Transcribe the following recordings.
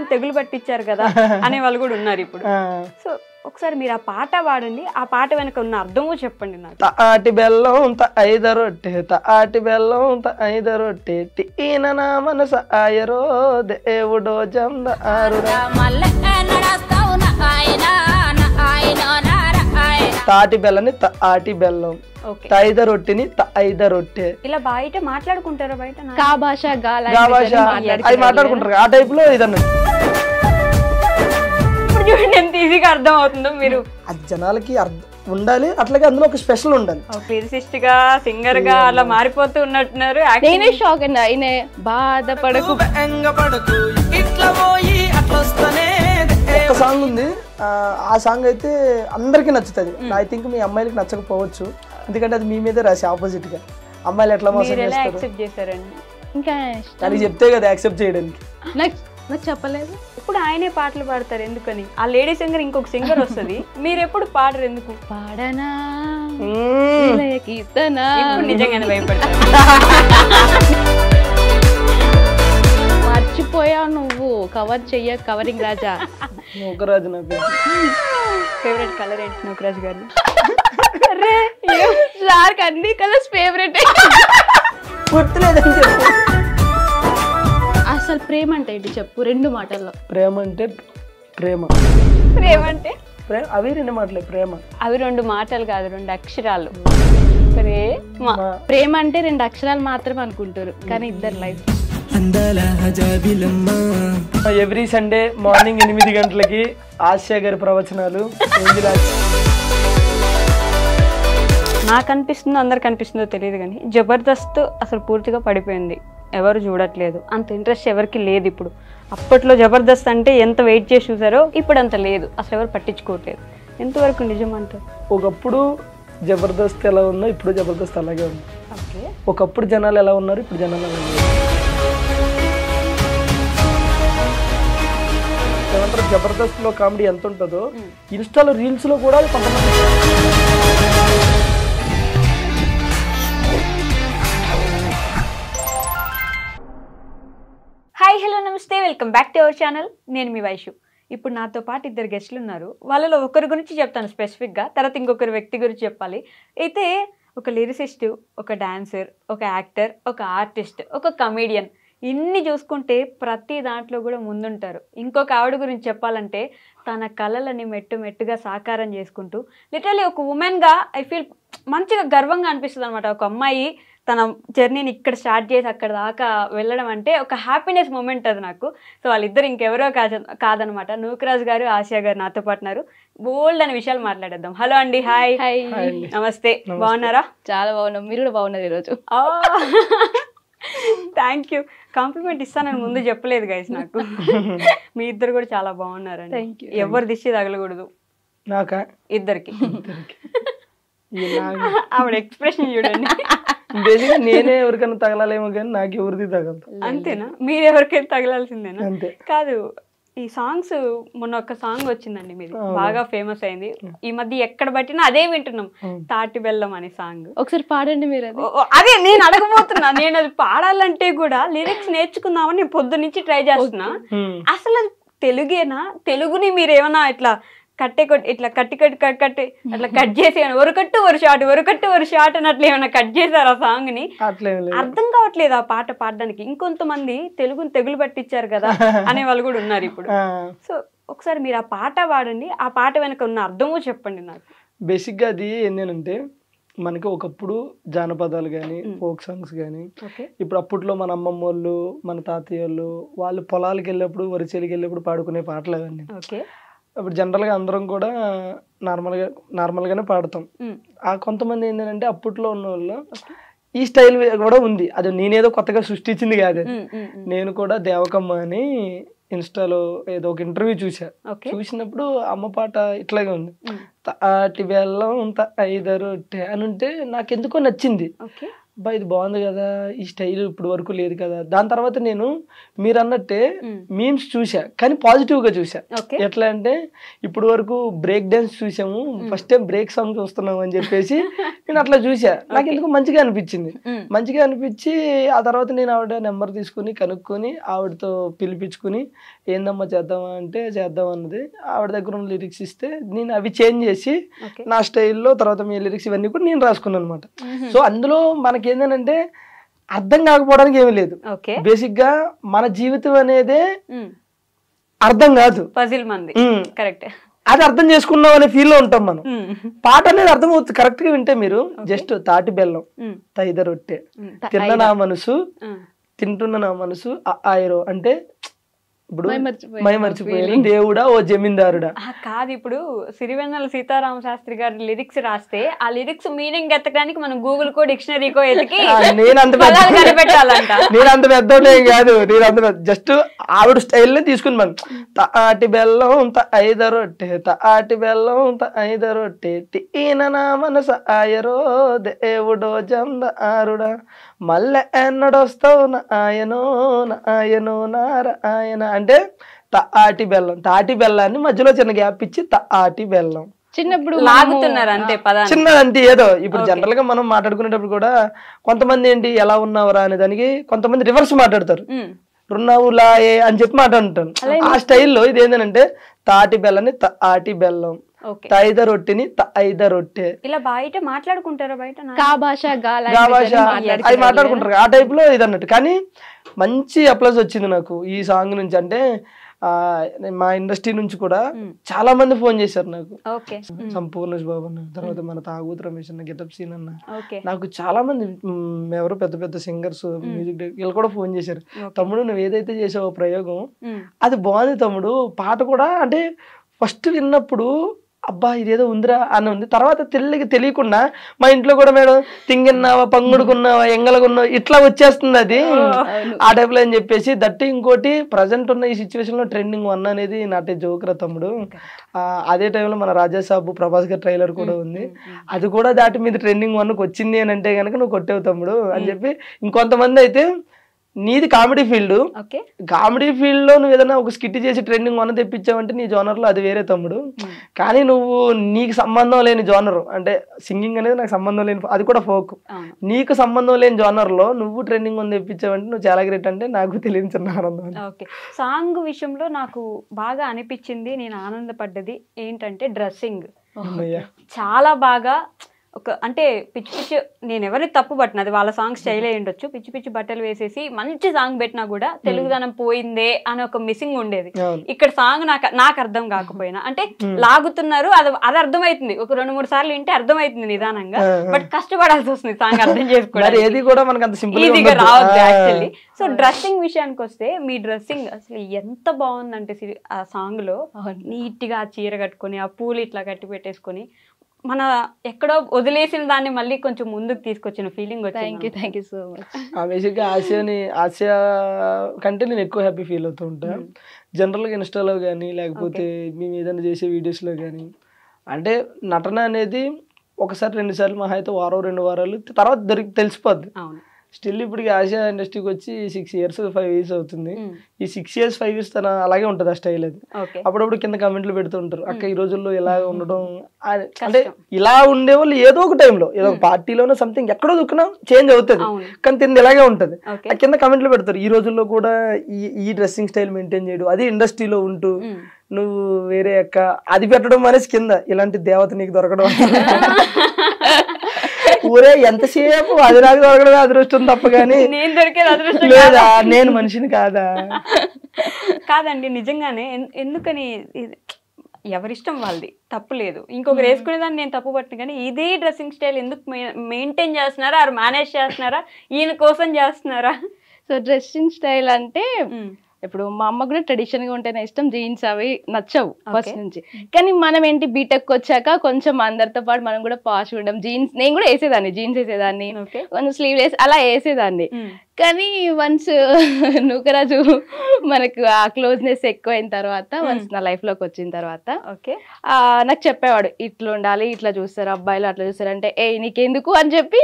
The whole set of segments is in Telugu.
తెలుగుని తెగులు పట్టించారు కదా అనే వాళ్ళు కూడా ఉన్నారు ఇప్పుడు. సో ఒకసారి మీరు ఆ పాట పాడండి, ఆ పాట వెనక ఉన్న అర్థము చెప్పండి నాకు. తాటి బెల్లం ఐద రొట్టె తాటి బెల్లం ఐద రొట్టె తీన నా మనస ఆయరో దేవుడో జందారురా. తాటి బెల్లని తాటి బెల్లం, ఐద రొట్టెని ఐద రొట్టె. ఇలా బయట మాట్లాడుకుంటారా? బయట కా భాష గా భాష అది మాట్లాడుకుంటారు ఆ టైప్ లో ఇదన్నట్టు. ఇప్పుడు చూడండి ఎంత ఈజీగా అర్థం అవుతుందో. మీరు అది జనాలకి ఉండాలి, అట్లాగే అందులో ఒక స్పెషల్ ఉండాలి. లిరిసిస్ట్ గా సింగర్ గా అలా మారిపోతూ ఉన్నట్టున్నారు. నేనే షాక్ అండి. ఆయన బాధపడకు ఒక సాంగ్ ఉంది, ఆ సాంగ్ అయితే అందరికి నచ్చుతుంది. ఐ థింక్ మీ అమ్మాయిలకి నచ్చకపోవచ్చు, ఎందుకంటే అది మీ మీదే రాసి ఆపోజిట్ గా అమ్మాయిలు ఎట్లా మోసం చేస్తారు. ఇంకా అది చెప్తే కదా యాక్సెప్ట్ చేయడానికి. నాకు చెప్పలేదు. ఇప్పుడు ఆయనే పాటలు పాడతారు ఎందుకని? ఆ లేడీ సింగర్ ఇంకొక సింగర్ వస్తుంది, మీరు ఎప్పుడు పాడరు ఎందుకు? పాడనా కీర్తనా. ఇప్పుడు నిజంగానే భయపడతారు. మర్చిపోయావు నువ్వు, కవర్ చెయ్య కవరింగ్ రాజా. నూకరాజు నా పేరు. ఫేవరెట్ కలర్ ఏంటి నూకరాజు గారు? సార్ అన్ని కలర్స్ ఫేవరెట్. గుర్తులేదని చెప్పు. అసలు ప్రేమ అంటే ఏంటి చెప్పు 2 మాటల్లో. ప్రేమ అంటే ప్రేమ, ప్రేమ అంటే అవి 2 మాటలే. ప్రేమ అవి 2 మాటలు కాదు, 2 అక్షరాలు. ప్రేమ అంటే 2 అక్షరాలు మాత్రం అనుకుంటారు, కానీ ఇద్దరు లైఫ్. ఎవ్రీ సండే మార్నింగ్ 8 గంటలకి ఆసియా గారి ప్రవచనాలు. నాకు అనిపిస్తుందో అందరికి అనిపిస్తుందో తెలియదు కానీ జబర్దస్త్ అసలు పూర్తిగా పడిపోయింది, ఎవరు చూడట్లేదు, అంత ఇంట్రెస్ట్ ఎవరికి లేదు ఇప్పుడు. అప్పట్లో జబర్దస్త్ అంటే ఎంత వెయిట్ చేసి చూసారో ఇప్పుడు అంత లేదు, అసలు ఎవరు పట్టించుకోవట్లేదు. ఎంతవరకు నిజం అంటారు? ఒకప్పుడు జబర్దస్త్ ఎలా ఉందో ఇప్పుడు జబర్దస్త్ అలాగే ఉంది. ఒకప్పుడు జనాలు ఎలా ఉన్నారు, ఇప్పుడు జనాలు ఎలా ఉన్నారు. ఏమంటారు, జబర్దస్త్ లో కామెడీ ఎంత ఉంటుందో ఇన్స్టాలో రీల్స్ లో కూడా కొంతమంది. హాయ్ హలో నమస్తే, welcome back to our channel. నేను మీ వైషు. ఇప్పుడు నాతో పాటు 2 గెస్టులు ఉన్నారు. వాళ్ళలో ఒకరి గురించి చెప్తాను స్పెసిఫిక్గా, తర్వాత ఇంకొకరి వ్యక్తి గురించి చెప్పాలి. అయితే ఒక లిరిసిస్ట్, ఒక డాన్సర్, ఒక యాక్టర్, ఒక ఆర్టిస్ట్, ఒక కమీడియన్, ఇన్ని చూసుకుంటే ప్రతి దాంట్లో కూడా ముందుంటారు. ఇంకొక ఆవిడ గురించి చెప్పాలంటే తన కళలని మెట్టుగా సాకారం చేసుకుంటూ లిటరలీ ఒక ఉమెన్గా ఐ ఫీల్ మంచిగా గర్వంగా అనిపిస్తుంది అనమాట. ఒక అమ్మాయి తన జర్నీని ఇక్కడ స్టార్ట్ చేసి అక్కడ దాకా వెళ్ళడం అంటే ఒక హ్యాపీనెస్ మూమెంట్ అది నాకు. సో వాళ్ళిద్దరు ఇంకెవరో కాదనమాట. నూకరాజు గారు, ఆసియా గారు నాతో పాటున్నారు. బోల్డ్ అనే విషయాలు మాట్లాడేద్దాం. హలో అండి. హాయ్. నమస్తే. బాగున్నారా? చాలా బాగున్నాం, మీరు కూడా బాగున్నారు ఈరోజు. Thank you. కాంప్లిమెంట్ ఇస్తానని ముందు చెప్పలేదు గైస్ నాకు. మీ ఇద్దరు కూడా చాలా బాగున్నారండి. ఎవరు దిష్టి తగలకూడదు నాకా, ఇద్దరికి. ఆవిడ ఎక్స్ప్రెషన్ చూడండి. బేసిక్గా నేనే ఎవరికైనా తగలాలేమో కానీ నాకు ఎవరిది తగలదు. అంతేనా? మీరు ఎవరికైనా తగలాల్సిందేనా? అంతే. కాదు, ఈ సాంగ్స్ మొన్న ఒక సాంగ్ వచ్చిందండి మీది, బాగా ఫేమస్ అయింది. ఈ మధ్య ఎక్కడ పట్టినా అదే వింటున్నాం, తాటి బెల్లం అనే సాంగ్. ఒకసారి పాడండి మీరు. అదే నేను అడగబోతున్నా. నేను అది పాడాలంటే కూడా లిరిక్స్ నేర్చుకుందామని నేను పొద్దు నుంచి ట్రై చేస్తున్నా. అసలు అది తెలుగేనా? తెలుగుని మీరు ఏమన్నా ఇట్లా ఇట్లా కట్టి అట్లా కట్ చేసి ఒరకట్టు ఒక షాట్ అన్నట్లు ఏమైనా కట్ చేశారు ఆ సాంగ్ ని? అర్థం కావట్లేదు ఆ పాట పాడడానికి. ఇంకొంతమంది తెలుగుని తెగులు పట్టించారు కదా అనే వాళ్ళు కూడా ఉన్నారు ఇప్పుడు. సో ఒకసారి మీరు ఆ పాట పాడండి, ఆ పాట వెనక ఉన్న అర్థము చెప్పండి నాకు. బేసిక్ గా అది ఏంటంటే, మనకి ఒకప్పుడు జానపదాలు కానీ ఫోక్ సాంగ్స్ కానీ, ఇప్పుడు అప్పట్లో మన అమ్మమ్మ వాళ్ళు, మన తాతయ్య వాళ్ళు పొలాలకు వెళ్ళినప్పుడు, వరిచేలికి వెళ్ళినప్పుడు పాడుకునే పాటలు అవన్నీ. ఇప్పుడు జనరల్గా అందరం కూడా నార్మల్గానే పాడతాం. ఆ కొంతమంది ఏంటంటే అప్పట్లో ఉన్న వాళ్ళు ఈ స్టైల్ కూడా ఉంది. అది నేనేదో కొత్తగా సృష్టించింది కాదు. నేను కూడా దేవకమ్మ అని ఇన్స్టాలో ఏదో ఒక ఇంటర్వ్యూ చూసినప్పుడు అమ్మ పాట ఇట్లాగే ఉంది. తాటి బెల్లం ఐద రొట్టె అని ఉంటే నాకు ఎందుకో నచ్చింది. బా ఇది బాగుంది కదా, ఈ స్టైల్ ఇప్పుడు వరకు లేదు కదా. దాని తర్వాత నేను మీరు అన్నట్టే మీమ్స్ చూసా, కానీ పాజిటివ్ గా చూసా. ఎట్లా అంటే ఇప్పుడు వరకు బ్రేక్ డాన్స్ చూసాము, ఫస్ట్ టైం బ్రేక్ సాంగ్ చూస్తున్నాం అని చెప్పేసి నేను అట్లా చూసా. నాకు ఎందుకు మంచిగా అనిపించింది. మంచిగా అనిపించి ఆ తర్వాత నేను ఆవిడ నెంబర్ తీసుకుని కనుక్కొని ఆవిడతో పిలిపించుకుని ఏందమ్మా చేద్దామా అంటే చేద్దాం అన్నది. ఆవిడ దగ్గర ఉన్న లిరిక్స్ ఇస్తే నేను అవి చేంజ్ చేసి నా స్టైల్లో తర్వాత మీ లిరిక్స్ ఇవన్నీ కూడా నేను రాసుకున్నాను అనమాట. సో అందులో మనకి ఏంటంటే అర్థం కాకపోవడానికి ఏమీ లేదు. బేసిక్ గా మన జీవితం అనేదే అర్థం కాదు, అది అర్థం చేసుకున్నాం అనే ఫీల్ లో ఉంటాం మనం. పాట అనేది అర్థం అవుతుంది కరెక్ట్ గా వింటే. మీరు జస్ట్ తాటి బెల్లం తైద రొట్టె తిన్న నా మనసు తింటున్న నా మనసు ఆయిరో అంటే ఇప్పుడు మై మర్చిపోయాను దేవుడా ఓ జమీందారుడా కాదు. ఇప్పుడు సిరివెన్నెల సీతారామ శాస్త్రి గారి లిరిక్స్ రాస్తే ఆ లిరిక్స్ మీనింగ్ ఎత్తడానికి మనం గూగుల్ కో డిక్షనరీకో ఎతికి నేను అంత పెద్దోళ్ళేం కాదు. నేను అంత జస్ట్ ఆవిడ స్టైల్ తీసుకుని మనం తాటి బెల్లం ఐద రొట్టె తాటి బెల్లం ఐద రొట్టె తీన నా మనస ఆయరో దేవుడో జందారుడా మళ్ళీ ఎన్నడొస్తావు నా ఆయనో నా ఆయనో నారాయణ అంటే తాటి బెల్లం. తాటి బెల్లాన్ని మధ్యలో చిన్న గ్యాప్ ఇచ్చి తాటి బెల్లం చిన్నప్పుడు లాగుతున్నారు అంతే పదాన్ని. చిన్నదంటే ఏదో ఇప్పుడు జనరల్ గా మనం మాట్లాడుకునేటప్పుడు కూడా కొంతమంది ఏంటి ఎలా ఉన్నావురా అనే దానికి కొంతమంది రివర్స్ మాట్లాడతారు, రున్నావు లాయే అని చెప్పి మాట్లాడుతాను. ఆ స్టైల్లో ఇది ఏంటంటే తాటి బెల్లని తాటి బెల్లం, తైద రొట్టెని తైద రొట్టె, ఇలా బయట మాట్లాడుకుంటారా? బయట అవి మాట్లాడుకుంటారు ఆ టైప్ లో ఇది అన్నట్టు. కానీ మంచి అప్లాజ్ వచ్చింది నాకు ఈ సాంగ్ నుంచి. అంటే మా ఇండస్ట్రీ నుంచి కూడా చాలా మంది ఫోన్ చేశారు నాకు. సంపూర్ణేష్ బాబు అన్న, తర్వాత మన తాగుతు రమేష్ అన్న, గెటప్ సీన్ అన్న, నాకు చాలా మంది ఎవరు పెద్ద పెద్ద సింగర్స్ మ్యూజిక్ డైరెక్టర్ వీళ్ళు కూడా ఫోన్ చేశారు. తమ్ముడు నువ్వు ఏదైతే చేసావో ప్రయోగం అది బాగుంది తమ్ముడు. పాట కూడా అంటే ఫస్ట్ విన్నప్పుడు అబ్బా ఇదేదో ఉందిరా అని ఉంది. తర్వాత తెలియకుండా మా ఇంట్లో కూడా మేడం తింగిన్నావా పంగుడుకున్నావా ఎంగలకున్నావా ఇట్లా వచ్చేస్తుంది అది ఆ టైప్లో అని చెప్పేసి. దట్టి ఇంకోటి ప్రజెంట్ ఉన్న ఈ సిచ్యువేషన్ లో ట్రెండింగ్ 1 అనేది నాటే జోకురా తమ్ముడు. అదే టైంలో మన రాజాసాబు ప్రభాస్ గారి ట్రైలర్ కూడా ఉంది, అది కూడా దాటి మీద ట్రెండింగ్ 1కి వచ్చింది అని అంటే కనుక నువ్వు కొట్టేవు తమ్ముడు అని చెప్పి. ఇంకొంతమంది అయితే నీది కామెడీ ఫీల్డ్, కామెడీ ఫీల్డ్ లో నువ్వు ఏదైనా ఒక స్కిట్ చేసి ట్రెండింగ్ 1 తెప్పించావంటే నీ జోనర్ లో అది వేరే తమ్ముడు. కానీ నువ్వు నీకు సంబంధం లేని జోనర్ అంటే సింగింగ్ అనేది నాకు సంబంధం లేని, అది కూడా ఫోక్, నీకు సంబంధం లేని జోనర్ లో నువ్వు ట్రెండింగ్ 1 తెప్పించావంటే నువ్వు చాలా గ్రేట్. అంటే నాకు తెలియని చిన్న ఆనందం. సాంగ్ విషయంలో నాకు బాగా అనిపించింది, నేను ఆనందపడ్డది ఏంటంటే డ్రెస్సింగ్ చాలా బాగా అంటే పిచ్చి పిచ్చి, నేను ఎవరిని తప్పు పట్టిన అది వాళ్ళ సాంగ్ స్టైల్ అయి ఉండొచ్చు, పిచ్చి పిచ్చి బట్టలు వేసేసి మంచి సాంగ్ పెట్టినా కూడా తెలుగుదనం పోయిందే అని ఒక మిస్సింగ్ ఉండేది. ఇక్కడ సాంగ్ నాకు అర్థం కాకపోయినా అంటే లాగుతున్నారు అది అర్థమవుతుంది, ఒక 2-3 సార్లు వింటే అర్థమవుతుంది నిదానంగా, బట్ కష్టపడాల్సి వస్తుంది సాంగ్ అర్థం చేసుకోవడానికి, ఈజీగా రావద్దు యాక్చువల్లీ. సో డ్రెస్సింగ్ విషయానికి వస్తే మీ డ్రెస్సింగ్ అసలు ఎంత బాగుందంటే ఆ సాంగ్ లో నీట్ గా చీర కట్టుకొని ఆ పూలు ఇట్లా కట్టి పెట్టేసుకొని మన ఎక్కడో వదిలేసిన దాన్ని మళ్ళీ కొంచెం ముందుకు తీసుకొచ్చిన ఫీలింగ్ వచ్చింది. Thank you so much. బేసిక్గా ఆసియా కంటే నేను ఎక్కువ హ్యాపీ ఫీల్ అవుతూ ఉంటాను. జనరల్గా ఇన్స్టాలో కానీ లేకపోతే మేము ఏదైనా చేసే వీడియోస్లో కానీ. అంటే నటన అనేది 1-2 సార్లు మహా అయితే వారం 2 వారాలు తర్వాత తెలిసిపోద్ది. స్టిల్ ఇప్పటికి ఆసియా ఇండస్ట్రీకి వచ్చి 6 years 5 years అవుతుంది. ఈ 6 years 5 years తన అలాగే ఉంటుంది ఆ స్టైల్. అది అప్పుడప్పుడు కింద కమెంట్లు పెడుతూ ఉంటారు, అక్క ఈ రోజుల్లో ఇలా ఉండడం అంటే ఇలా ఉండేవాళ్ళు ఏదో ఒక టైంలో ఏదో ఒక పార్టీలోనో సంథింగ్ ఎక్కడో దుక్కునా చేంజ్ అవుతుంది, కానీ తింది ఇలాగే ఉంటుంది. ఆ కింద కమెంట్లు పెడతారు ఈ రోజుల్లో కూడా ఈ డ్రెస్సింగ్ స్టైల్ మెయింటైన్ చేయడం, అది ఇండస్ట్రీలో ఉంటూ నువ్వు వేరే అక్క అది పెట్టడం అనేసి కింద ఇలాంటి దేవత నీకు దొరకడం ఊరే ఎంతసేపు అది నాకు దొరకడం అదృష్టం తప్ప కానీ లేదా నేను మనిషిని కాదండి. నిజంగానే ఎందుకని ఎవరిష్టం వాళ్ళది, తప్పు లేదు. ఇంకొకరు వేసుకునేదాన్ని నేను తప్పు పట్టిన, కానీ ఇదే డ్రెస్సింగ్ స్టైల్ ఎందుకు మెయింటైన్ చేస్తున్నారా, ఆరు మేనేజ్ చేస్తున్నారా, ఈయన కోసం చేస్తున్నారా? సో డ్రెస్సింగ్ స్టైల్ అంటే ఇప్పుడు మా అమ్మ కూడా ట్రెడిషన్ గా ఉంటేనే ఇష్టం, జీన్స్ అవి నచ్చవు ఫస్ట్ నుంచి. కానీ మనం ఏంటి బీటెక్ వచ్చాక కొంచెం అందరితో పాటు మనం కూడా పాష్ ఉండడం, జీన్స్ నేను కూడా వేసేదాన్ని, జీన్స్ వేసేదాన్ని, కొంచెం స్లీవ్లెస్ అలా వేసేదాన్ని. కానీ వన్స్ నూకరాజు మనకు ఆ క్లోజ్నెస్ ఎక్కువైన తర్వాత వన్స్ నా లైఫ్ లోకి వచ్చిన తర్వాత ఓకే నాకు చెప్పేవాడు ఇట్లా ఉండాలి, ఇట్లా చూస్తారు అబ్బాయిలు, అట్లా చూస్తారు అంటే ఏ నీకెందుకు అని చెప్పి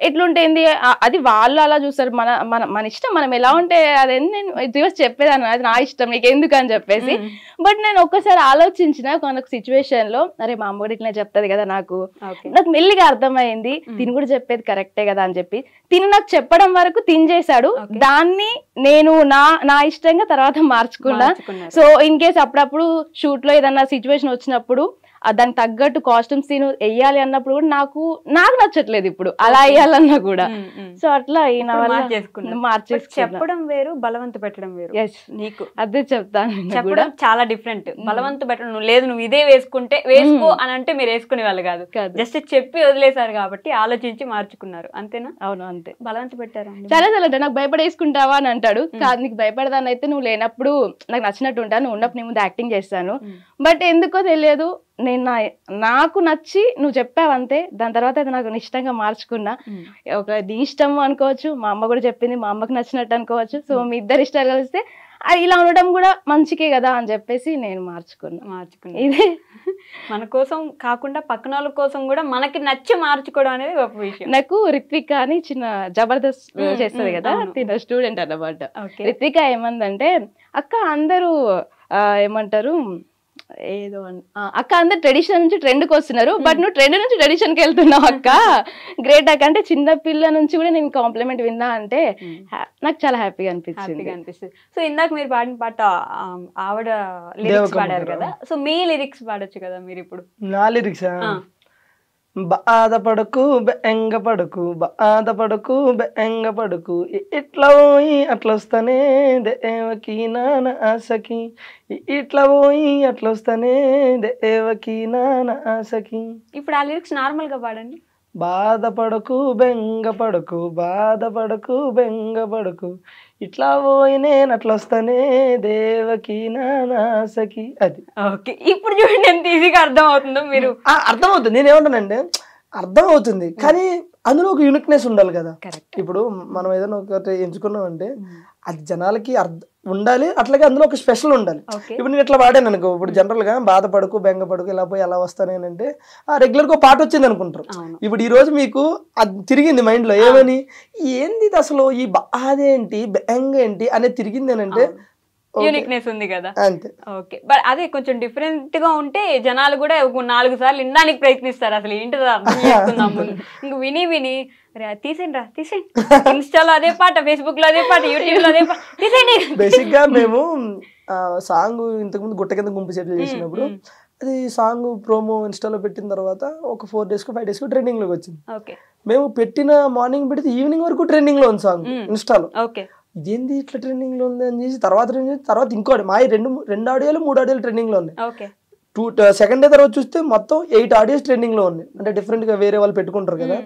ఎట్లుంటేంది అది వాళ్ళు అలా చూస్తారు, మన మన మన ఇష్టం, మనం ఎలా ఉంటే అదేంటి నేను రివర్స్ చెప్పేదాన్ని, అది నా ఇష్టం నీకెందుకు అని చెప్పేసి. బట్ నేను ఒక్కసారి ఆలోచించిన ఒక సిచ్యువేషన్ లో అరే మా అమ్మ కూడా ఇట్లా చెప్తుంది కదా, నాకు మెల్లిగా అర్థమైంది తిని కూడా చెప్పేది కరెక్టే కదా అని చెప్పి తిని నాకు చెప్పడం వరకు తిని చేశాడు. దాన్ని నేను నా ఇష్టంగా తర్వాత మార్చుకున్నా. సో ఇన్ కేస్ అప్పుడప్పుడు షూట్ లో ఏదన్నా సిచ్యువేషన్ వచ్చినప్పుడు దానికి తగ్గట్టు కాస్ట్యూమ్స్ తిను వెయ్యాలి అన్నప్పుడు కూడా నాకు నచ్చట్లేదు ఇప్పుడు అలా వేయాలన్నా కూడా. సో అట్లా చెప్పడం వేరు, బలవంత పెట్టడం వేరు. నీకు అదే చెప్తాను, చెప్పడం చాలా డిఫరెంట్. బలవంత పెట్టడం నువ్వు లేదు నువ్వు ఇదే వేసుకుంటే వేసుకో అని అంటే మీరు వేసుకునే వాళ్ళు కాదు, జస్ట్ చెప్పి వదిలేసారు కాబట్టి ఆలోచించి మార్చుకున్నారు అంతేనా? అవును అంతే. బలవంత పెట్టారు చాలా అంటే నాకు భయపడేసుకుంటావా అని అంటాడు. కాదు నీకు భయపడదాని అయితే నువ్వు లేనప్పుడు నాకు నచ్చినట్టు ఉంటాను, నువ్వు ఉన్నప్పుడు నీ ముందు యాక్టింగ్ చేస్తాను. బట్ ఎందుకో తెలియదు నేను నాకు నచ్చి నువ్వు చెప్పావంతే, దాని తర్వాత అది నాకు ఇష్టంగా మార్చుకున్నా. ఒక నీ ఇష్టం అనుకోవచ్చు, మా అమ్మ కూడా చెప్పింది, మా అమ్మకి నచ్చినట్టు అనుకోవచ్చు. సో మీ ఇద్దరు ఇష్టాలు కలిస్తే అది ఇలా ఉండడం కూడా మంచికే కదా అని చెప్పేసి నేను మార్చుకున్నా. ఇదే మన కోసం కాకుండా పక్కన వాళ్ళ కోసం కూడా మనకి నచ్చి మార్చుకోవడం అనేది గొప్ప విషయం. నాకు రిత్విక అని చిన్న జబర్దస్త్ చేస్తుంది కదా, తిన స్టూడెంట్ అన్నమాట. రిత్విక ఏమందంటే అక్క అందరూ ఏమంటారు ఏదో అక్క అందరు ట్రెడిషన్ నుంచి ట్రెండ్ కి వస్తున్నారు, బట్ నువ్వు ట్రెండ్ నుంచి ట్రెడిషన్ కి వెళ్తున్నావు అక్క, గ్రేట్ అక్క. అంటే చిన్న పిల్ల నుంచి కూడా నేను కాంప్లిమెంట్ విన్నా అంటే నాకు చాలా హ్యాపీగా అనిపిస్తుంది. సో ఇందాక మీరు పాడిన పాట ఆవిడ లిరిక్స్ పాడారు కదా, సో మీ లిరిక్స్ పాడొచ్చు కదా మీరు ఇప్పుడు. నా లిరిక్స్ బాధపడకు బెంగపడకు, బాధపడకు బెంగపడకు, ఇట్లా పోయి అట్లా వస్తానే దేవకి నాన్న ఆశకి, ఇట్లా పోయి అట్లా వస్తానే దేవకి నాన్న ఆశకి. ఇప్పుడు ఆ లిరిక్స్ నార్మల్ గా పాడండి. బాధపడకు బెంగపడకు, బాధపడకు బెంగపడకు, ఇట్లా పోయి నేను అట్లా వస్తానే దేవకి నానాసకి. అది ఓకే. ఇప్పుడు చూడండి ఎంత ఈజీగా అర్థం అవుతుందో. మీరు అర్థమవుతుంది, నేనేమంటానంటే అర్థం అవుతుంది, కానీ అందులో ఒక యూనిక్నెస్ ఉండాలి కదా. ఇప్పుడు మనం ఏదైనా ఒకటి ఎంచుకున్నాం అంటే అది జనాలకి ఉండాలి, అట్లాగే అందులో ఒక స్పెషల్ ఉండాలి. ఇప్పుడు నేను ఇట్లా పాడాను అనుకో, ఇప్పుడు జనరల్ గా బాధపడకు బెంగపడకు ఇలా పోయి ఎలా వస్తానేనంటే రెగ్యులర్ గా పాట వచ్చింది అనుకుంటారు. ఇప్పుడు ఈ రోజు మీకు అది తిరిగింది మైండ్ లో, ఏమని ఏంది అసలు ఈ బాధ ఏంటి బెంగ ఏంటి అనేది తిరిగింది అని అంటే యూనిక్నెస్ ఉంది కదా అంతే. ఓకే, బట్ అదే కొంచెం డిఫరెంట్ గా ఉంటే జనాలు కూడా 4 సార్లు వినడానికి ప్రయత్నిస్తారు, అసలు ఏంటిదో అర్థం చేసుకుందాం ముందు. ఇంక విని తీసేయండి ఇన్స్టాలో అదే పాట, ఫేస్బుక్ లో అదే పాట, యూట్యూబ్ లో అదే పాట, తీసేయండి. బేసిక్ గా మేము సాంగ్ ఇంతకుముందు గుట్ట కింద గుంపు సెటిల్ చేసినప్పుడు అది సాంగ్ ప్రోమో ఇన్స్టాలో పెట్టిన తర్వాత ఒక 4 days 5 days ట్రెండింగ్ లోకి వచ్చింది. మేము పెట్టిన మార్నింగ్ పెడితే ఈవినింగ్ వరకు ట్రెండింగ్ లో ఉంది సాంగ్ ఇన్స్టాలో. ఇదేంది ఇట్లా ట్రెండింగ్ లో ఉంది అని చేసి తర్వాత ఇంకోటి మా 2 ఆడియోలు 3 ఆడియోలు ట్రెండింగ్ లో ఉన్నాయి. సెకండ్ డే తర్వాత చూస్తే మొత్తం 8 ఆడియోస్ ట్రెండింగ్ లో ఉన్నాయి. అంటే డిఫరెంట్ గా వేరే వాళ్ళు పెట్టుకుంటారు కదా,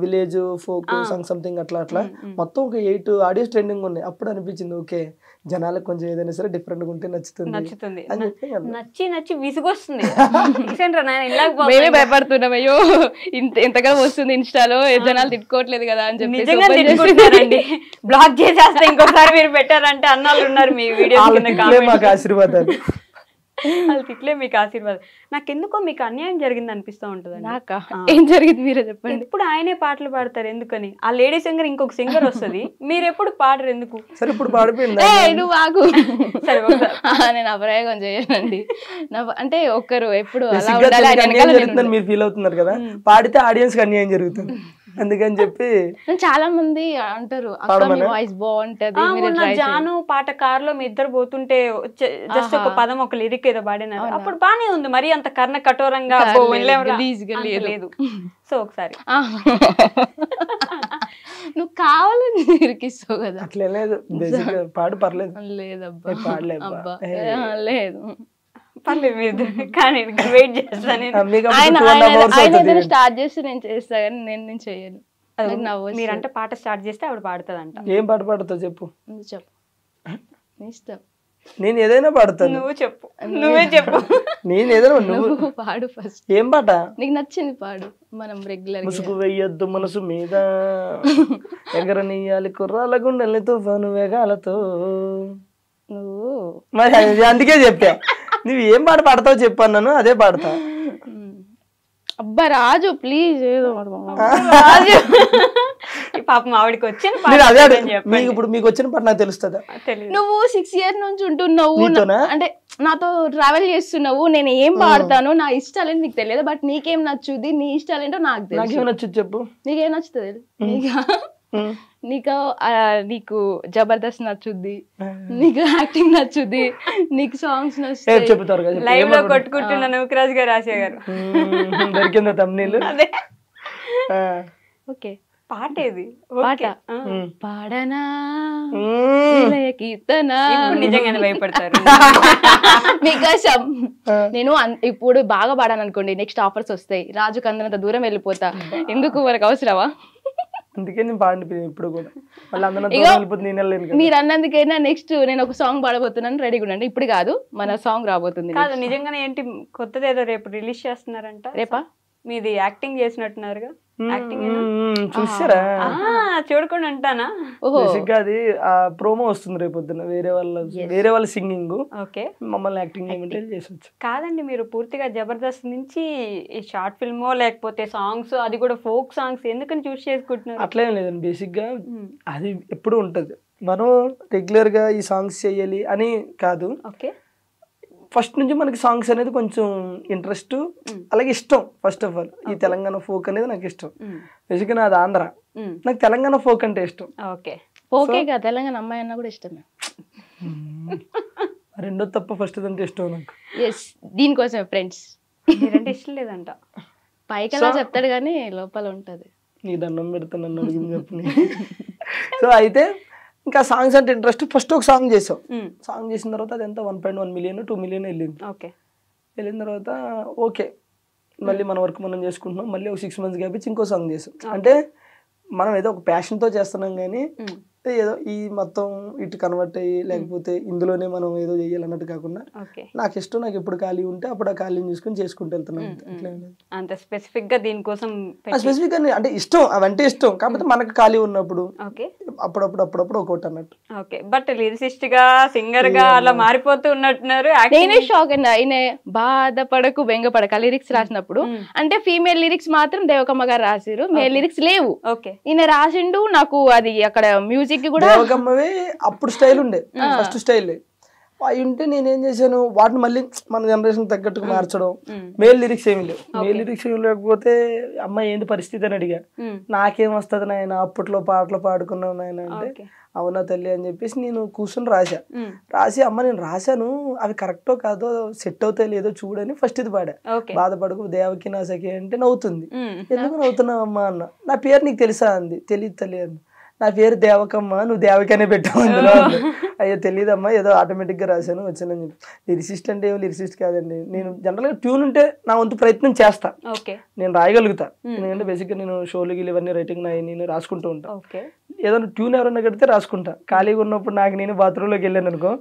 విలేజ్ ఫోక్ సాంగ్ సంథింగ్ అట్లా మొత్తం ఒక 8 ఆడియోస్ ట్రెండింగ్ ఉన్నాయి. అప్పుడు అనిపించింది ఓకే జనాలకు కొంచెం ఏదైనా సరే డిఫరెంట్ గా ఉంటే నచ్చుతుంది. నచ్చి విసుగొస్తుంది. మేమే భయపడుతున్నాం, అయ్యో ఎంతగా వస్తుంది ఇన్స్టాలో జనాలు తిట్టుకోవట్లేదు కదా అని చెప్పి బ్లాక్ చేసేస్తే ఇంకోసారి మీరు పెట్టారంటే అన్నాళ్ళు ఉన్నారు మీ వీడియో. మాకు ఆశీర్వాదాలు. వాళ్ళు తిట్లే మీకు ఆశీర్వాదం. నాకెందుకో మీకు అన్యాయం జరిగింది అనిపిస్తూ ఉంటుంది. నాకా ఏం జరిగింది మీరే చెప్పండి. ఇప్పుడు ఆయనే పాటలు పాడతారు ఎందుకని, ఆ లేడీ సింగర్ ఇంకొక సింగర్ వస్తుంది, మీరు ఎప్పుడు పాడరు ఎందుకు? సరే ఇప్పుడు పాడిపోయింది నువ్వు ఆగు. సరే నేను అప్రయోగం చేయనండి. అంటే ఒక్కరు ఎప్పుడు మీరు ఫీల్ అవుతున్నారు కదా, పాడితే ఆడియన్స్ కి అన్యాయం జరుగుతుంది అందుకని చెప్పి చాలా మంది అంటారు వాయిస్ బాగుంటది. జాను పాట కార్ లో మీ ఇద్దరు పోతుంటే జస్ట్ ఒక పదం ఒక లిరిక్ ఏదో పాడినారు, అప్పుడు బానే ఉంది. మరి అంత కర్ణ కఠోరంగా లేదు. సో ఒకసారి నువ్వు కావాలని ఇరికిస్తావు కదా. అట్లే లేదు, పాడు పర్లేదు. లేదబ్బా పాడలేదు లేదు పర్లేదు కానీ వెయిట్ చేస్తాను. ఆయన స్టార్ట్ చేస్తే నేను చేస్తా కానీ నేను చేయను. మీరంటే పాట స్టార్ట్ చేస్తే ఆవిడ పాడుతుంది అంట. ఏం పాట పాడుతావు చెప్పు. చెప్పు ఇష్టం. నేను ఏదైనా పాడతాను. నువ్వు చెప్పు, నువ్వే చెప్పు. నేను ఏదైనా నువ్వు పాడు ఫస్ట్. ఏం పాట? నీకు నచ్చింది పాడు. మనం రెగ్యులర్ ముసుగు వెయ్యొద్దు మనసు మీద, ఎగరనీయాలి కుర్రాల గుండెల్ని తుఫాను వేగాలతో. నువ్వు మరి అందుకే చెప్పా, నువ్వు ఏం పాట పాడతావు చెప్పాను, నన్ను అదే పాడతా. అబ్బా రాజు ప్లీజ్ ఏదో రాజు పాపం ఆవిడకి వచ్చిన మీకు ఇప్పుడు మీకు వచ్చిన పాట నాకు తెలుస్తుందా? నువ్వు 6 years నుంచి ఉంటున్నావు, నీతోనా? అంటే నాతో ట్రావెల్ చేస్తున్నావు, నేను ఏం పాడతాను నా ఇష్టాలేంటి నీకు తెలియదు, బట్ నీకేం నచ్చుది, నీ ఇష్టాలేంటో నాకు తెలుసు. నాకేం నచ్చుది చెప్పు. నీకేం నచ్చుతుంది? నీకు జబర్దస్త్ నచ్చుద్ది, నీకు యాక్టింగ్ నచ్చుద్ది, నీకు సాంగ్స్ నచ్చుతాయి. చెప్తారు లైవ్ లో కొట్టుకుంటున్న నూకరాజ్ గారు ఆశయ గారు దొరికిందా తమ్ముళ్ళు? అదే. ఓకే పాట ఏది? పాట పాడనా కీర్తనా. నిజంగానే భయపడతారు మీకోసం నేను ఇప్పుడు బాగా పాడాను అనుకోండి, నెక్స్ట్ ఆఫర్స్ వస్తాయి, రాజుకు అందరంత దూరం వెళ్ళిపోతా, ఎందుకు మనకు అవసరమా? అందుకే నేను పాడి ఇప్పుడు కూడా మళ్ళీ మీరు అన్నందుకైనా నెక్స్ట్ నేను ఒక సాంగ్ పాడబోతున్నాను, రెడీగా ఉండండి. ఇప్పుడు కాదు, మన సాంగ్ రాబోతుంది. కాదు నిజంగానే ఏంటి కొత్తది ఏదో రేపు రిలీజ్ చేస్తున్నారంట. రేపా? మీది యాక్టింగ్ చేసినట్టున్నారుగా. చూసారా? చూడకుండా ఉంటానా? అది ఆ ప్రోమో వస్తుంది రేపు పొద్దున, వేరే వాళ్ళ సింగింగ్, ఓకే, మమ్మల్ని యాక్టింగ్ చేసొచ్చు. కాదండి, మీరు పూర్తిగా జబర్దస్త్ నుంచి ఈ షార్ట్ ఫిల్మో లేకపోతే సాంగ్స్, అది కూడా ఫోక్ సాంగ్స్ ఎందుకని చూస్ చేసుకుంటున్నారు? అట్లేం లేదండి, బేసిక్ గా అది ఎప్పుడు ఉంటది. మనం రెగ్యులర్ గా ఈ సాంగ్స్ చేయాలి అని కాదు. ఓకే, ఫస్ట్ నుంచి మనకి సాంగ్స్ అనేది కొంచెం ఇంట్రెస్ట్, అలాగే ఇష్టం. ఫస్ట్ ఆఫ్ ఆల్ ఈ తెలంగాణ ఫోక్ అనేది నాకు ఇష్టం. బేసిక్గా నాది ఆంధ్ర, నాకు తెలంగాణ ఫోక్ అంటే ఇష్టం. ఓకే, ఓకే, తెలంగాణ అమ్మాయి అన్న కూడా ఇష్టమే. రెండో తప్ప ఫస్ట్ అంటే ఇష్టం నాకు. ఎస్, దీనికోసమే ఫ్రెండ్స్. మీరంటే ఇష్టం లేదంట, పైకలా చెప్తాడు కానీ లోపల ఉంటది. నీ దండం పెడతా నన్ను అడిగింది చెప్పని. సో అయితే ఇంకా సాంగ్స్ అంటే ఇంట్రెస్ట్. ఫస్ట్ ఒక సాంగ్ చేసాం, సాంగ్ చేసిన తర్వాత అది ఎంత 1.1 million 2 million వెళ్ళింది. ఓకే, వెళ్ళిన తర్వాత ఓకే మళ్ళీ మన వర్క్ మనం చేసుకుంటున్నాం. మళ్ళీ ఒక 6 months గ్యాప్ ఇచ్చి ఇంకో సాంగ్ చేసాం. అంటే మనం ఏదో ఒక ప్యాషన్తో చేస్తున్నాం, కానీ ఏదో ఈ మొత్తం ఇటు కన్వర్ట్ అయ్యి లేకపోతే ఇందులోనే మనం ఏదో చేయాలన్నట్టు కాకుండా నాకు ఇష్టం, నాకు ఎప్పుడు ఖాళీ ఉంటే అప్పుడు ఆ ఖాళీని చూసుకొని చేసుకుంటూ వెళ్తున్నాం. అంత స్పెసిఫిక్ గా దీనికోసం స్పెసిఫిక్ గా అంటే ఇష్టం, అవంటే ఇష్టం, కాకపోతే మనకు ఖాళీ ఉన్నప్పుడు అప్పుడప్పుడు ఒకటి అన్నట్టు. ఓకే, బట్ లిరిసిస్ట్ గా సింగర్ గా అలా మారిపోతూ ఉన్నట్టున్నారు. నేనే షాక్ అండి. ఆయన బాధపడకు బెంగపడక లిరిక్స్ రాసినప్పుడు, అంటే ఫీమేల్ లిరిక్స్ మాత్రం దేవకమ్మ గారు రాసిరు, మేల్ లిరిక్స్ లేవు. ఓకే, ఈయన రాసిండు. నాకు అది అక్కడ మ్యూజిక్ కూడా దేవకమ్మవే అప్పుడు స్టైల్ ఉండే, ఫస్ట్ స్టైల్ అవి ఉంటే నేనేం చేశాను, వాటిని మళ్ళీ మన జనరేషన్ తగ్గట్టుగా మార్చడం. మేల్ లిరిక్స్ ఏమి లేవు. మేల్ లిరిక్స్ ఏమి లేకపోతే అమ్మాయి ఏంది పరిస్థితి అని అడిగా. నాకేం వస్తుంది నాయన, అప్పట్లో పాటలు పాడుకున్నావు నాయన అంటే, అవునా తల్లి అని చెప్పేసి నేను కూర్చొని రాసి అమ్మ నేను రాశాను, అవి కరెక్టో కాదో సెట్ అవుతాయి లేదో చూడని ఫస్ట్ ఇది పాడా. బాధపడకు దేవకి నా సఖి అంటే నవ్వుతుంది. ఎందుకు నవ్వుతున్నావు అమ్మా అన్న. నా పేరు నీకు తెలుసా అంది. తెలియదు తల్లి అన్న. నా పేరు దేవకమ్మ, నువ్వు దేవకనే పెట్టావు అందులో. అయ్యో తెలియదమ్మా, ఏదో ఆటోమేటిక్ గా రాశాను వచ్చానని చెప్పి. లిరిసిస్ట్ అంటే ఏమో లిరిసిస్ట్ కాదండి. నేను జనరల్ గా ట్యూన్ ఉంటే నా వంతు ప్రయత్నం చేస్తా, నేను రాయగలుగుతా. ఎందుకంటే బేసిక్ గా నేను షోలు గిలు ఇవన్నీ రైటింగ్ నేను రాసుకుంటూ ఉంటా. ఏదైనా ట్యూన్ ఎవరన్నా కడితే రాసుకుంటా. ఖాళీగా ఉన్నప్పుడు నాకు నేను బాత్రూమ్ లోకి వెళ్ళాను అనుకో,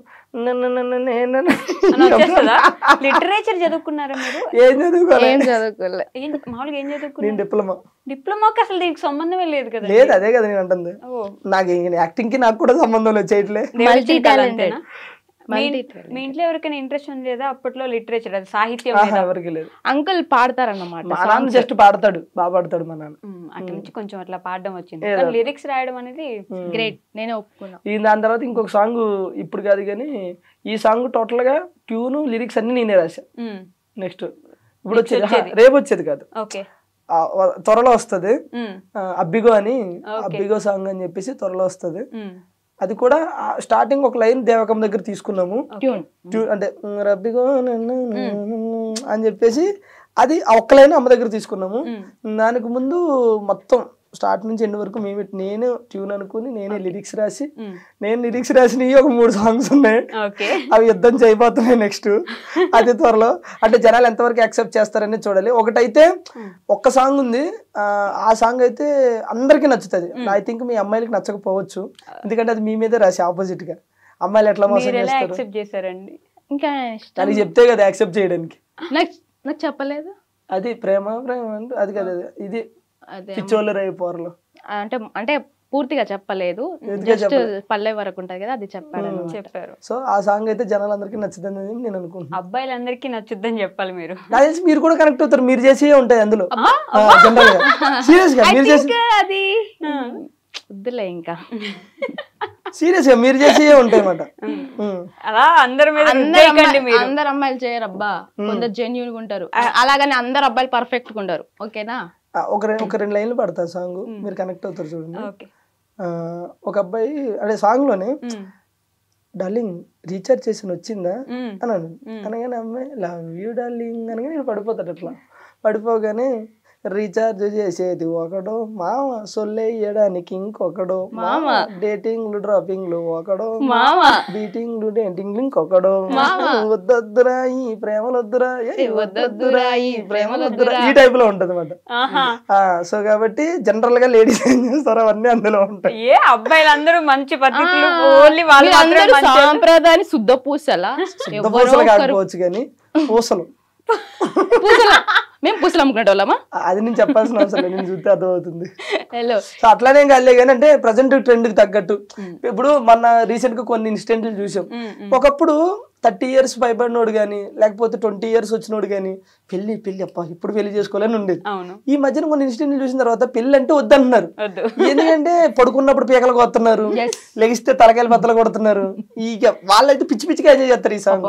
లిటరేచర్ చదువుకున్నారా మీరు? ఏం చదువుకోవాలి? మామూలుగా ఏం చదువుకున్నారు? నేను డిప్లొమా. డిప్లొమాకి అసలు దీనికి సంబంధమే లేదు కదా? లేదు, అదే కదా నేను అంటుంది. నాకు యాక్టింగ్ కి నాకు కూడా సంబంధం లేదు, చేయట్లే. మీ ఇంట్లో ఎవరికైనా ఇంట్రెస్ట్ ఉంది లేదా అప్పట్లో లిటరేచర్, అది సాహిత్యం? ఎవరికి లేదు. అంకుల్ పాడతారన్నమాట. మా నాన్న జస్ట్ పాడతాడు, బాగా పాడతాడు మా నాన్న. అక్కడి నుంచి కొంచెం అట్లా పాడడం వచ్చింది. లిరిక్స్ రాయడం అనేది గ్రేట్, నేనే ఒప్పుకున్నా. దాని తర్వాత ఇంకొక సాంగ్ ఇప్పుడు కాదు కానీ, ఈ సాంగ్ టోటల్ గా ట్యూన్ లిరిక్స్ అన్ని నేనే రాశా. నెక్స్ట్ ఇప్పుడు వచ్చేది, రేపు వచ్చేది కాదు, త్వరలో వస్తుంది. అబ్బిగో అని, అబ్బిగో సాంగ్ అని చెప్పేసి త్వరలో వస్తుంది. అది కూడా స్టార్టింగ్ ఒక లైన్ దేవకం దగ్గర తీసుకున్నాము, అంటే రబ్బిగో అని చెప్పేసి అది ఒక్క లైన్ అమ్మ దగ్గర తీసుకున్నాము. దానికి ముందు మొత్తం స్టార్ట్ నుంచి ఎండ్ వరకు నేను ట్యూన్ అనుకుని నేనే లిరిక్స్ రాసి, నేను లిరిక్స్ రాసినవి ఒక 3 songs ఉన్నాయి. అవి యుద్ధం చేయబోతున్నాయి నెక్స్ట్. అది త్వరలో, అంటే జనాలు ఎంతవరకు యాక్సెప్ట్ చేస్తారని చూడాలి. ఒకటైతే ఒక్క సాంగ్ ఉంది, ఆ సాంగ్ అయితే అందరికీ నచ్చుతుంది. ఐ థింక్ మీ అమ్మాయిలకి నచ్చకపోవచ్చు, ఎందుకంటే అది మీ మీదే రాసి ఆపోజిట్ గా. అమ్మాయిలు ఎట్లా మోసం మీరు ఎలా చేస్తారు యాక్సెప్ట్ చేశారండి? ఇంకా ఇష్టం దానికి చెప్తే కదా యాక్సెప్ట్ చేయడానికి. నాకు నాకు చెప్పలేదు. అది ప్రేమ అంటే అది కదా, ఇది అదే పిచ్చోళ్ళు రైపోర్లు. అంటే అంటే పూర్తిగా చెప్పలేదు, ఎందుకు జస్ట్ పల్లె వరకు ఉంటది కదా అది చెప్పాడు. చెప్పారు. సో ఆ సాంగ్ అయితే జనాలందరికీ నచ్చుతుంది అని నేను అనుకుంటున్నాను. అబ్బాయిలందరికీ నచ్చుద్దని చెప్పాలి మీరు. నాకు తెలిసి మీరు కూడా కనెక్ట్ అవుతారు, మీరు చేసే ఉంటాయి అందులో జనరల్ గా. సీరియస్ గా మీరు చేసి అది వద్దులే ఇంకా సీరియస్ గా మీరు చేసే ఉంటాయి అన్నమాట. అలా అందరి మీద రుద్దేయకండి మీరు. అందరు అమ్మాయిలు చేయరు అబ్బా, కొందరు జెన్యూన్ గా ఉంటారు, అలాగని అందరు అబ్బాయిలు పర్ఫెక్ట్ గా ఉంటారు. ఓకేనా? ఒక రెండు లైన్లు పడతా సాంగ్, మీరు కనెక్ట్ అవుతారు చూడండి. ఓకే. ఒక అబ్బాయి అదే సాంగ్ లోనే డార్లింగ్ రీఛార్జ్ చేసి వచ్చిందా అన్నాను. అనగానే అమ్మాయి లవ్ యూ డార్లింగ్ అనగానే నేను పడిపోతాడు. అట్లా పడిపోగానే రీఛార్జ్ చేసేది ఒకడో మామ, సొల్లేయడానికి ఇంకొకడో మామ, డేటింగ్లు డ్రాపింగ్లు ఒకడో మామ, బీటింగ్లు డేటింగ్లు ఇంకొకడో వద్దొద్దురా ఈ ప్రేమలొద్దురా వద్దొద్దురా ఈ ప్రేమలొద్దురా, ఈ టైప్ లో ఉంటది అన్నమాట. సో కాబట్టి జనరల్ గా లేడీస్ ఏం చేస్తారు అవన్నీ అందులో ఉంటాయి. ఏ అబ్బాయిలందరూ మంచి పద్ధతులు, ఓన్లీ వాళ్ళు సాంప్రదాయాన్ని శుద్ధ పూసలా, పూసలు కాకపోవచ్చు కానీ పూసలు మేము పూసలు అమ్ముకునే వాళ్ళమా, అది నేను చెప్పాల్సిన అవసరం లేదు, నేను చూస్తే అర్థమవుతుంది. హలో సో అట్లానే కాలే కానీ అంటే ప్రజెంట్ ట్రెండ్ కి తగ్గట్టు ఇప్పుడు మన రీసెంట్ గా కొన్ని ఇన్సిడెంట్లు చూసాం. ఒకప్పుడు 30 years పైబడినోడు కానీ లేకపోతే 20 years వచ్చినోడు కానీ పెళ్లి అప్ప ఇప్పుడు పెళ్లి చేసుకోవాలని ఉండేది. ఈ మధ్యన కొన్ని ఇన్సిడెంట్లు చూసిన తర్వాత పెళ్లి అంటే వద్దంటున్నారు. ఎందుకంటే పడుకున్నప్పుడు పీకలు కొడుతున్నారు, లెగిస్తే తలకాయలు బద్దలు కొడుతున్నారు. ఇక వాళ్ళైతే పిచ్చి పిచ్చిగా ఎంజాయ్ చేస్తారు ఈ సాంగ్.